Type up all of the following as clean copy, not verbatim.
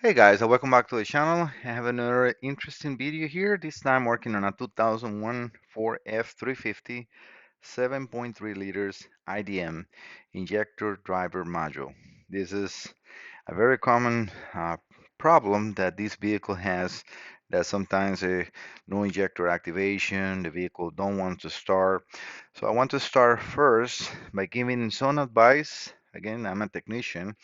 Hey guys, welcome back to the channel. I have another interesting video here. This time working on a 2001 Ford F350 7.3 liters IDM Injector Driver Module. This is a very common problem that this vehicle has, that sometimes no injector activation, the vehicle don't want to start. So I want to start first by giving some advice. Again, I'm a technician,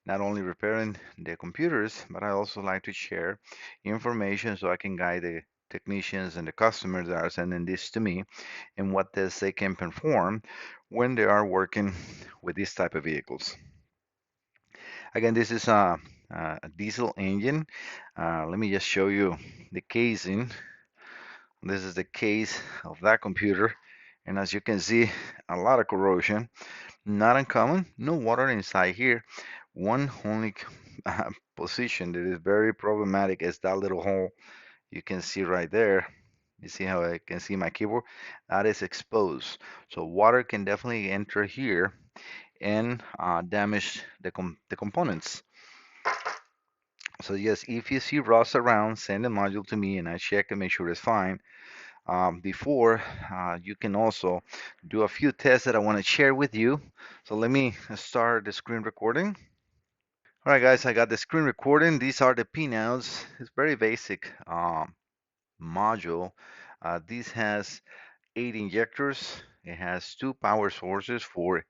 not only repairing the computers, but I also like to share information so I can guide the technicians and the customers that are sending this to me and what this they can perform when they are working with this type of vehicles. Again, this is a diesel engine. Let me just show you the casing. This is the case of that computer, and as you can see, a lot of corrosion. Not uncommon, no water inside here. One only position that is very problematic is that little hole you can see right there. You see how I can see my keyboard? That is exposed. So water can definitely enter here and damage the components. So yes, if you see rust around, send the module to me and I check and make sure it's fine. Before you can also do a few tests that I want to share with you. So let me start the screen recording. All right, guys, I got the screen recording. These are the pinouts. It's very basic module. This has 8 injectors. It has 2 power sources for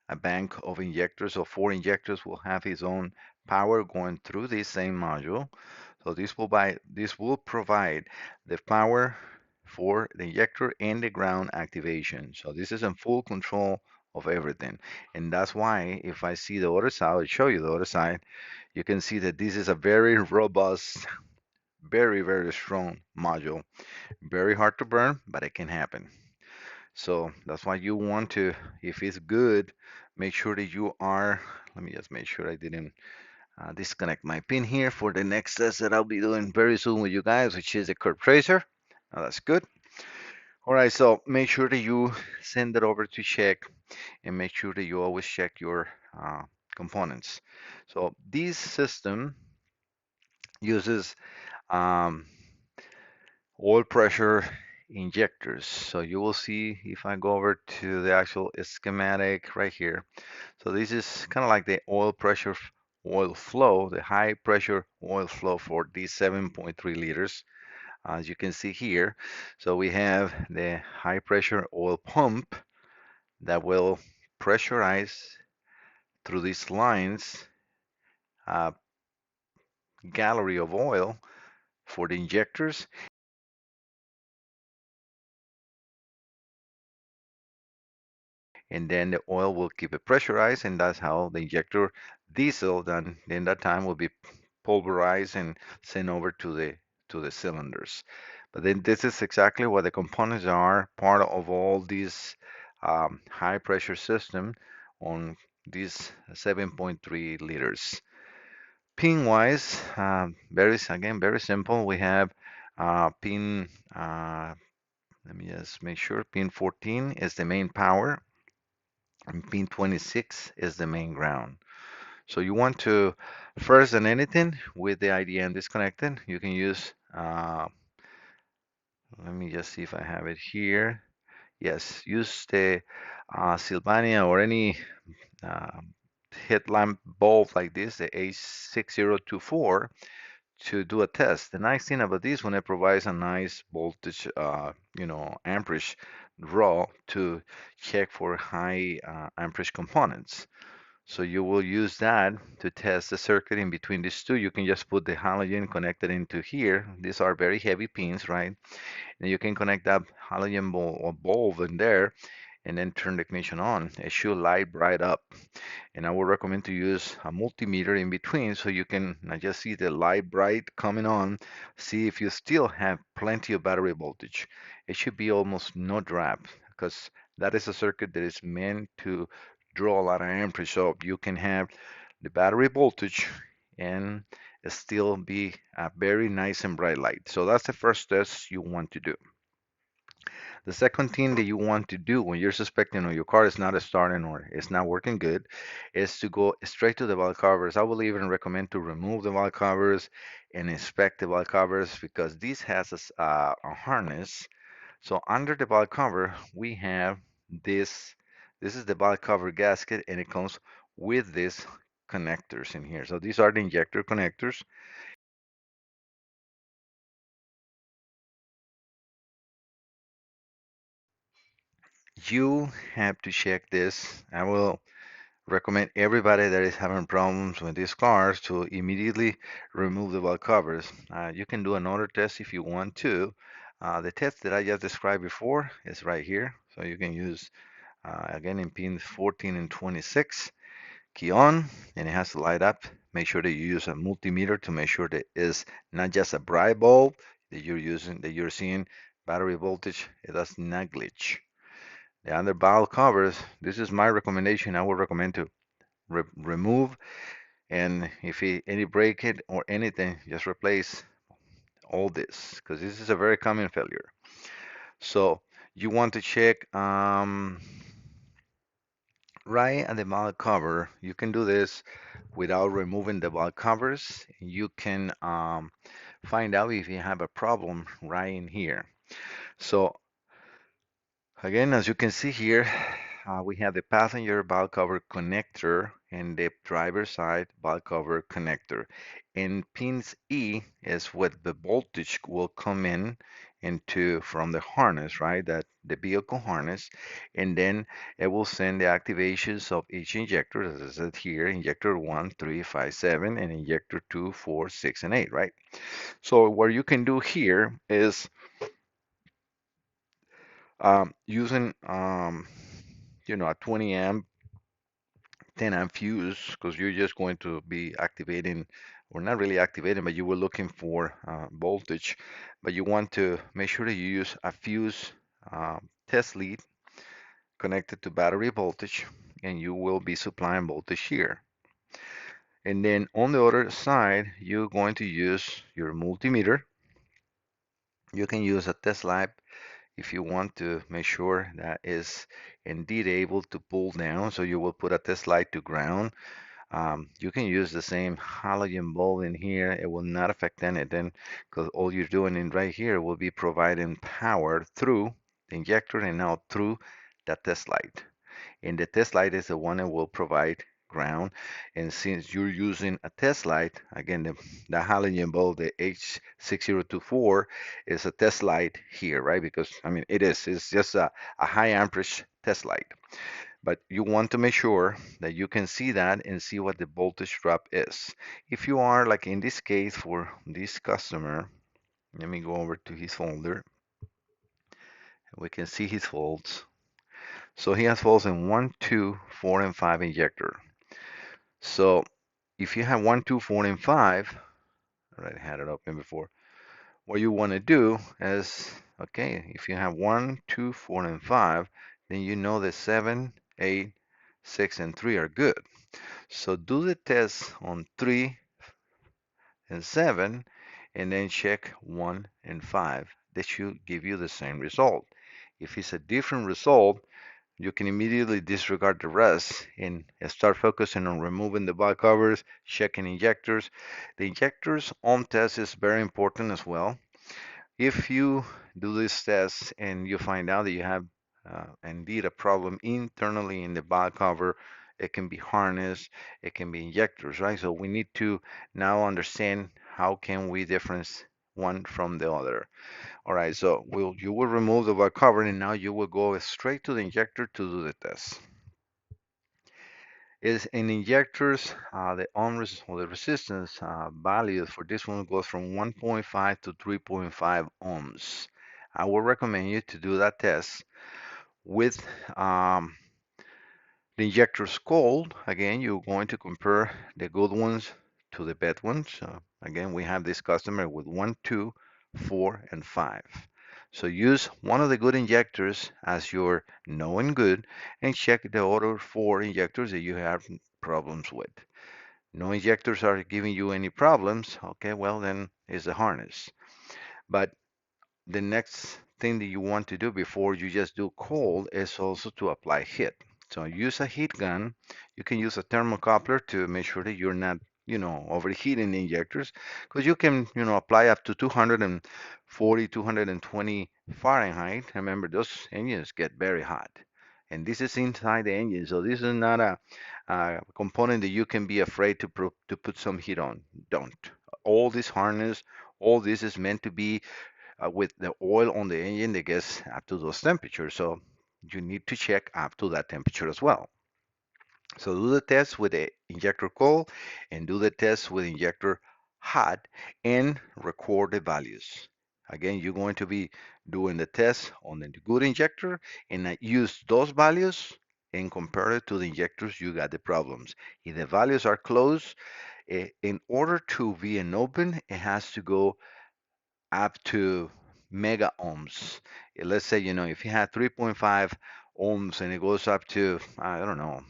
a bank of injectors. So 4 injectors will have its own power going through this same module. So this will provide the power for the injector and the ground activation. So this is in full control of everything. And that's why if I see the other side, I'll show you the other side, you can see that this is a very robust, very, very strong module. Very hard to burn, but it can happen. So that's why you want to, if it's good, make sure that you are, let me just make sure I didn't disconnect my pin here for the next test that I'll be doing very soon with you guys, which is the curve tracer. Now that's good. All right, so make sure that you send it over to check and make sure that you always check your components. So this system uses um, oil pressure injectors. So you will see if I go over to the actual schematic right here. So this is kind of like the oil pressure oil flow, the high pressure oil flow for these 7.3 liters, as you can see here. So we have the high pressure oil pump that will pressurize through these lines a gallery of oil for the injectors, and then the oil will keep it pressurized, and that's how the injector diesel then that time will be pulverized and sent over to the cylinders. But then this is exactly what the components are, part of all these high pressure system on these 7.3 liters. Pin wise, very simple. We have pin, let me just make sure, pin 14 is the main power and pin 26 is the main ground. So you want to, first than anything, with the IDM disconnected, you can use, let me just see if I have it here. Yes, use the Sylvania or any uh, headlamp bulb like this, the A6024, to do a test. The nice thing about this one, it provides a nice voltage, amperage draw to check for high amperage components. So you will use that to test the circuit in between these two. You can just put the halogen connected into here. These are very heavy pins, right? And you can connect that halogen bulb in there and then turn the ignition on. It should light bright up. And I would recommend to use a multimeter in between so you can not just see the light bright coming on, see if you still have plenty of battery voltage. It should be almost no drop because that is a circuit that is meant to draw a lot of amperage so you can have the battery voltage and still be a very nice and bright light. So that's the first test you want to do. The second thing that you want to do when you're suspecting or your car is not starting or it's not working good is to go straight to the valve covers. I will even recommend to remove the valve covers and inspect the valve covers because this has a harness. So under the valve cover, we have this. This is the valve cover gasket, and it comes with these connectors in here. So these are the injector connectors. You have to check this. I will recommend everybody that is having problems with these cars to immediately remove the valve covers. You can do another test if you want to. The test that I just described before is right here. So you can use, again, in pins 14 and 26, key on, and it has to light up. Make sure that you use a multimeter to make sure that it's not just a bright bulb that you're using, that you're seeing battery voltage. It does not glitch. The under valve covers, this is my recommendation. I would recommend to remove, and if any break it or anything, just replace all this because this is a very common failure. So you want to check right at the valve cover. You can do this without removing the valve covers. You can find out if you have a problem right in here. So again, as you can see here, we have the passenger valve cover connector and the driver side valve cover connector. And pins E is what the voltage will come in into from the harness, right? That the vehicle harness, and then it will send the activations of each injector, as I said here, injector 1, 3, 5, 7, and injector 2, 4, 6, and 8, right? So what you can do here is using a 20 amp 10 amp fuse because you're just going to be activating or not really activating, but you were looking for voltage, but you want to make sure that you use a fuse test lead connected to battery voltage, and you will be supplying voltage here. And then on the other side, you're going to use your multimeter. You can use a test lab if you want to make sure that is indeed able to pull down. So you will put a test light to ground. You can use the same halogen bulb in here. It will not affect anything because all you're doing in right here will be providing power through the injector and now through that test light. And the test light is the one that will provide ground. And since you're using a test light, again, the halogen bulb, the H6024, is a test light here, right? Because, I mean, it's just a high amperage test light. But you want to make sure that you can see that and see what the voltage drop is. If you are, like in this case for this customer, let me go over to his folder. We can see his faults. So he has faults in 1, 2, 4, and 5 injector. So if you have 1, 2, 4, and 5, all right, I had it open before. What you want to do is, okay, if you have 1, 2, 4, and 5, then you know that 7, 8, 6, and 3 are good. So do the test on 3 and 7 and then check 1 and 5. That should give you the same result. If it's a different result, you can immediately disregard the rest and start focusing on removing the valve covers, checking injectors. The injectors on test is very important as well. If you do this test and you find out that you have indeed a problem internally in the valve cover, it can be harness, it can be injectors, right? So we need to now understand how can we difference one from the other. All right, so you will remove the valve cover and now you will go straight to the injector to do the test. Is in injectors, the ohms or the resistance value for this one goes from 1.5 to 3.5 ohms. I would recommend you to do that test with the injectors cold. Again, you're going to compare the good ones to the bad ones. Again, we have this customer with 1, 2, 4, and 5. So use one of the good injectors as your known good and check the other 4 injectors that you have problems with. No injectors are giving you any problems, okay, well then it's the harness. But the next thing that you want to do before you just do cold is also to apply heat. So use a heat gun. You can use a thermocoupler to make sure that you're not, overheating the injectors, because you can, apply up to 240, 220 Fahrenheit. Remember, those engines get very hot. And this is inside the engine, so this is not a component that you can be afraid to put some heat on. Don't. All this harness, all this is meant to be with the oil on the engine that gets up to those temperatures. So you need to check up to that temperature as well. So do the test with the injector cold and do the test with injector hot and record the values. Again, you're going to be doing the test on the good injector and use those values and compare it to the injectors you got the problems. If the values are close, in order to be an open, it has to go up to mega ohms. Let's say, if you had 3.5 ohms and it goes up to, I don't know,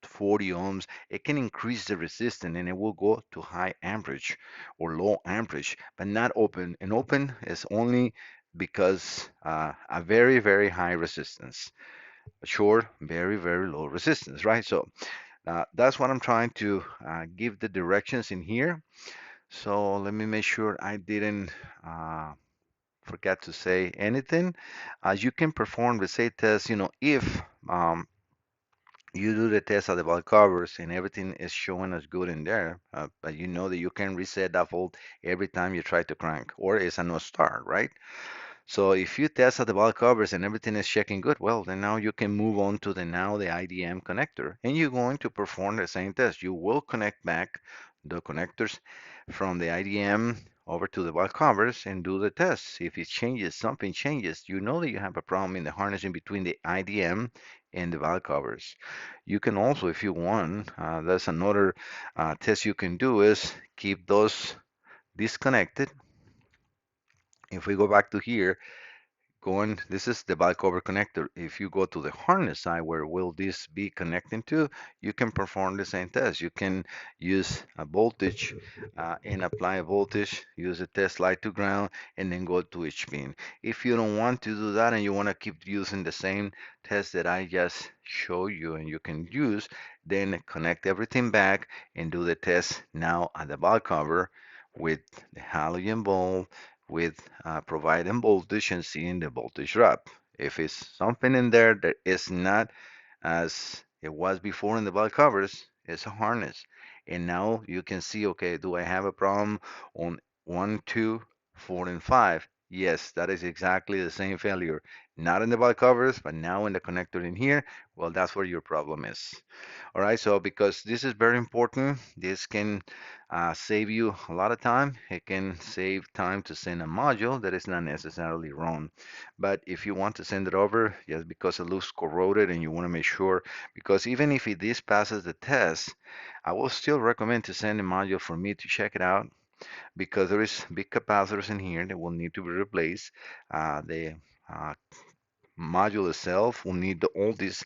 40 ohms, it can increase the resistance and it will go to high amperage or low amperage, but not open. And open is only because a very, very high resistance. Short, very, very low resistance, right? So that's what I'm trying to give the directions in here. So let me make sure I didn't forget to say anything. You can perform the same test, if you do the test of the valve covers and everything is showing as good in there, but you know that you can reset that volt every time you try to crank, or it's a no start, right? So if you test at the valve covers and everything is checking good, well, then now you can move on to the IDM connector, and you're going to perform the same test. You will connect back the connectors from the IDM over to the valve covers and do the test. If it changes, something changes, you know that you have a problem in the harnessing between the IDM and the valve covers. You can also, if you want, that's another test you can do is keep those disconnected. If we go back to here, this is the back cover connector. If you go to the harness side, where will this be connecting to, you can perform the same test. You can use a voltage and apply a voltage, use a test light to ground, and then go to each pin. If you don't want to do that and you want to keep using the same test that I just showed you and you can use, then connect everything back and do the test now at the back cover with the halogen bulb, with providing voltage and seeing the voltage drop. If it's something in there that is not as it was before in the valve covers, it's a harness. And now you can see, okay, do I have a problem on 1, 2, 4, and 5? Yes, that is exactly the same failure. Not in the valve covers, but now in the connector in here. Well, that's where your problem is. All right, so because this is very important, this can save you a lot of time. It can save time to send a module that is not necessarily wrong. But if you want to send it over, just because it looks corroded and you want to make sure, because even if this passes the test, I will still recommend to send a module for me to check it out, because there is big capacitors in here that will need to be replaced. The module itself will need all these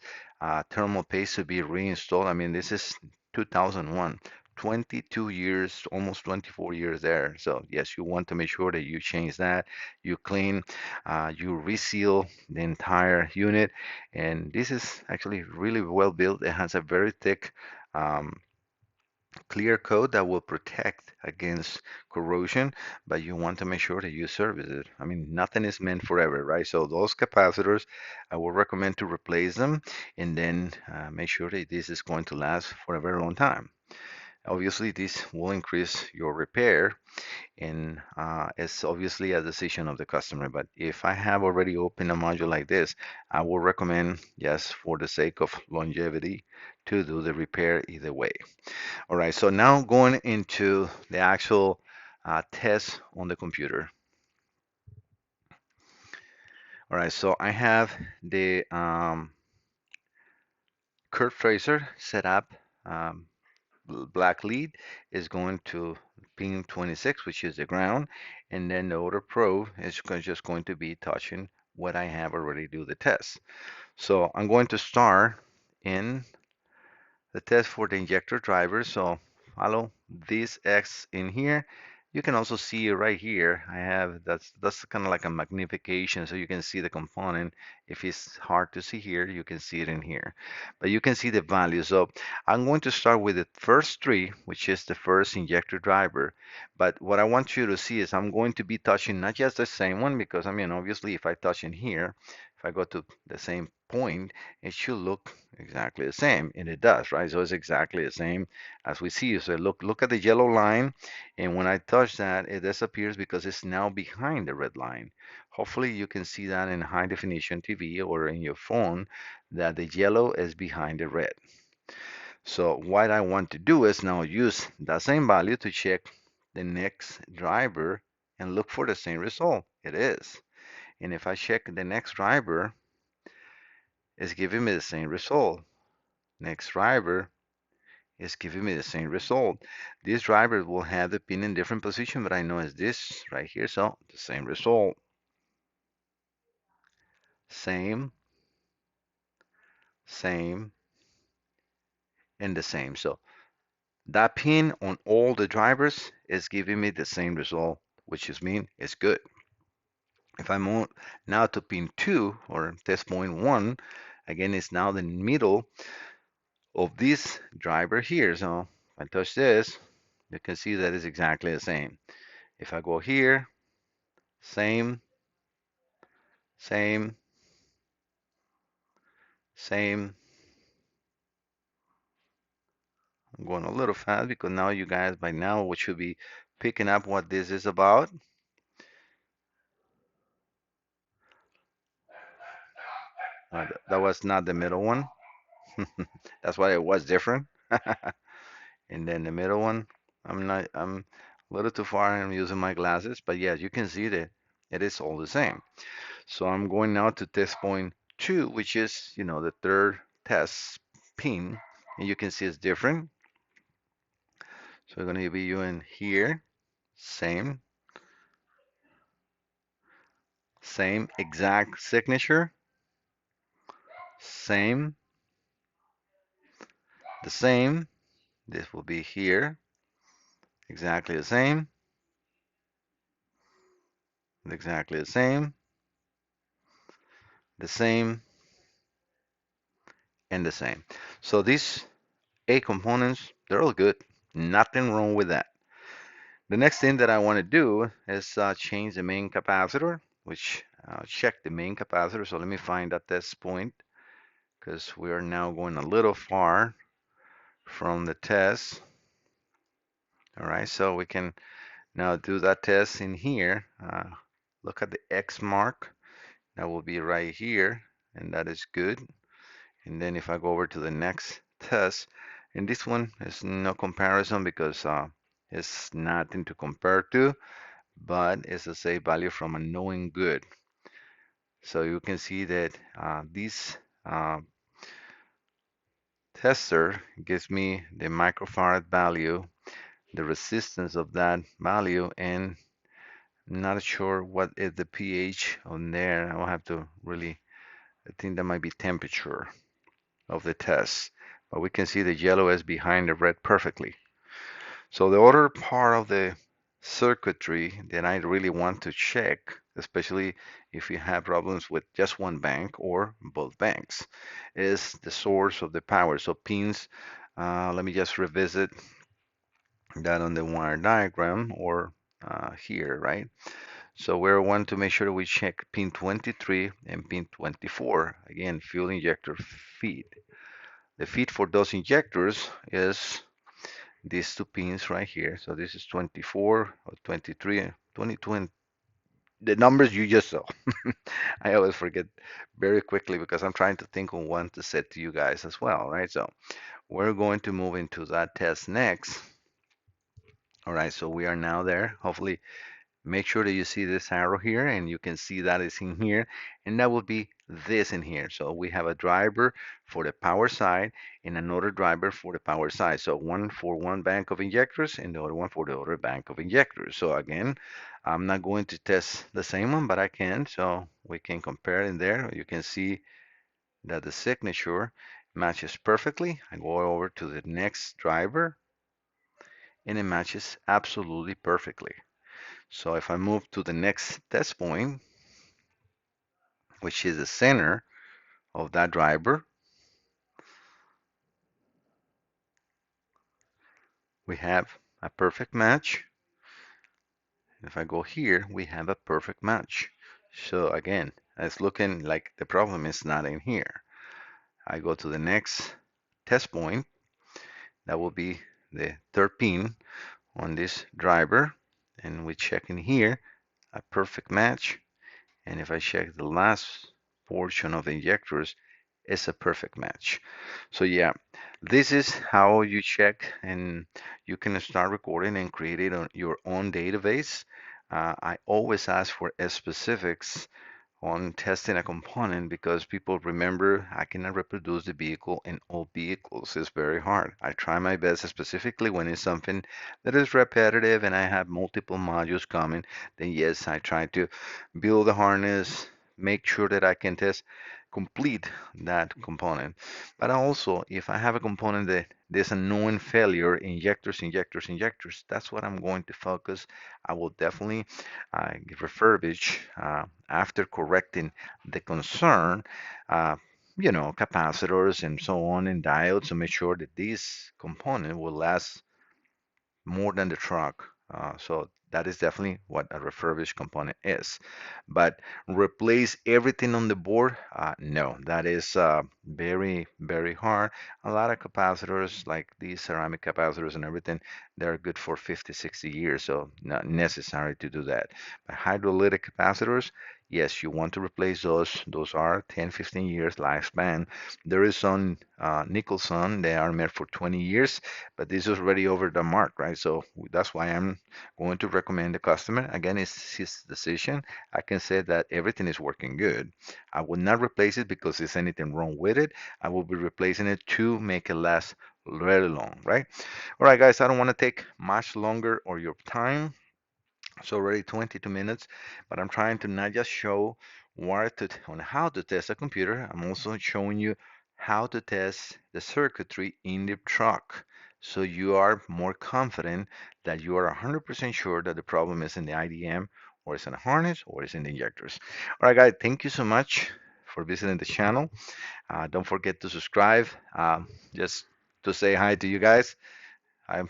thermal paste to be reinstalled. I mean, this is 2001, 22 years, almost 24 years there. So yes, you want to make sure that you change that, you clean, you reseal the entire unit. And this is actually really well built. It has a very thick clear coat that will protect against corrosion, but you want to make sure that you service it. I mean, nothing is meant forever, right? So those capacitors, I would recommend to replace them and then make sure that this is going to last for a very long time. Obviously, this will increase your repair, and it's obviously a decision of the customer. But if I have already opened a module like this, I will recommend, just for the sake of longevity, to do the repair either way. All right, so now going into the actual test on the computer. All right, so I have the curve tracer set up. Um, Black lead is going to pin 26, which is the ground, and then the other probe is just going to be touching what I have already do the test. So I'm going to start in the test for the injector driver. So follow this X in here. You can also see right here, I have that's kind of like a magnification, so you can see the component. If it's hard to see here, you can see it in here. But you can see the value. So I'm going to start with the first three, which is the first injector driver. But what I want you to see is I'm going to be touching not just the same one, because I mean, obviously, if I touch in here, if I go to the same point, it should look exactly the same, and it does, right? So it's exactly the same as we see. So look at the yellow line, and when I touch that, it disappears because it's now behind the red line. Hopefully you can see that in high definition TV or in your phone that the yellow is behind the red. So what I want to do is now use that same value to check the next driver and look for the same result. It is. And if I check the next driver, it's giving me the same result. Next driver is giving me the same result. This driver will have the pin in different position, but I know it's this right here, so the same result. Same, same, and the same. So that pin on all the drivers is giving me the same result, which is mean it's good. If I move now to pin 2 or test point 1, again, it's now the middle of this driver here. So if I touch this, you can see that it's exactly the same. If I go here, same, same, same. I'm going a little fast because now you guys by now should be picking up what this is about. That was not the middle one. That's why it was different. And then the middle one, I'm a little too far. I'm using my glasses, but yes, you can see that it is all the same. So I'm going now to test point 2, which is, the third test pin, and you can see it's different. So we're going to be doing here, same, same exact signature, same, the same. This will be here, exactly exactly the same, and the same. So these 8 components, they're all good. Nothing wrong with that. The next thing that I want to do is change the main capacitor, which check the main capacitor. So let me find that test point because we are now going a little far from the test. All right, so we can now do that test in here. Look at the X mark. That will be right here, and that is good. And then if I go over to the next test, and this one is no comparison because it's nothing to compare to, but it's a safe value from a knowing good. So you can see that this uh, tester gives me the microfarad value, the resistance of that value, and I'm not sure what is the pH on there. I'll have to really, I think that might be temperature of the test. But we can see the yellow is behind the red perfectly. So the other part of the circuitry that I really want to check, especially if you have problems with just one bank or both banks, is the source of the power. So pins, let me just revisit that on the wire diagram or here, right? So we want to make sure we check pin 23 and pin 24. Again, fuel injector feed. The feed for those injectors is these two pins right here. So this is 24 or 23, 22, the numbers you just saw. I always forget very quickly because I'm trying to think of one to set to you guys as well, right? So we're going to move into that test next. All right, so we are now there. Hopefully make sure that you see this arrow here and you can see that it's in here, and that will be this in here. So we have a driver for the power side and another driver for the power side. So one for one bank of injectors and the other one for the other bank of injectors. So again, I'm not going to test the same one, but I can. So we can compare in there. You can see that the signature matches perfectly. I go over to the next driver and it matches absolutely perfectly. So if I move to the next test point, which is the center of that driver, we have a perfect match. If I go here, we have a perfect match. So again, it's looking like the problem is not in here. I go to the next test point. That will be the third pin on this driver. And we check in here, a perfect match. And if I check the last portion of the injectors, it's a perfect match. So yeah, this is how you check, and you can start recording and create on your own database. I always ask for specifics on testing a component because people remember I cannot reproduce the vehicle in all vehicles. It's very hard. I try my best, specifically when it's something that is repetitive and I have multiple modules coming, then yes, I try to build the harness, make sure that I can test complete that component. But also, if I have a component that there's a known failure, injectors, that's what I'm going to focus. I will definitely refurbish after correcting the concern, uh, capacitors and so on and diodes to make sure that this component will last more than the truck. So that is definitely what a refurbished component is. But replace everything on the board? No, that is very, very hard. A lot of capacitors, like these ceramic capacitors and everything, they're good for 50, 60 years, so not necessary to do that. But hydrolytic capacitors, yes, you want to replace those. Those are 10, 15 years lifespan. There is some Nicholson, they are made for 20 years, but this is already over the mark, right? So that's why I'm going to recommend the customer. Again, it's his decision. I can say that everything is working good. I will not replace it because there's anything wrong with it. I will be replacing it to make it last very long, right? All right, guys, I don't want to take much longer or your time. It's already 22 minutes, but I'm trying to not just show on how to test a computer. I'm also showing you how to test the circuitry in the truck, so you are more confident that you are 100% sure that the problem is in the IDM, or it's in the harness, or it's in the injectors. All right, guys, thank you so much for visiting the channel. Don't forget to subscribe. Just to say hi to you guys. I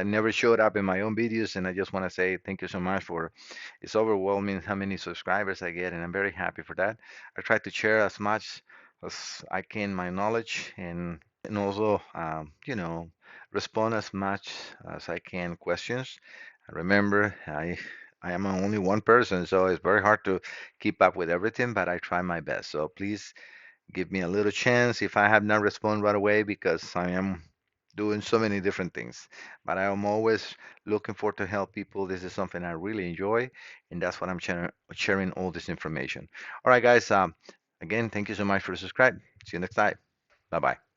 never showed up in my own videos, and I just want to say thank you so much for. It's overwhelming how many subscribers I get, and I'm very happy for that. I try to share as much as I can my knowledge, and also respond as much as I can questions. Remember, I am only one person, so it's very hard to keep up with everything, but I try my best. So please give me a little chance if I have not responded right away because I am doing so many different things. But I am always looking forward to help people. This is something I really enjoy, and that's what I'm sharing all this information. All right, guys. Again, thank you so much for subscribe. See you next time. Bye bye.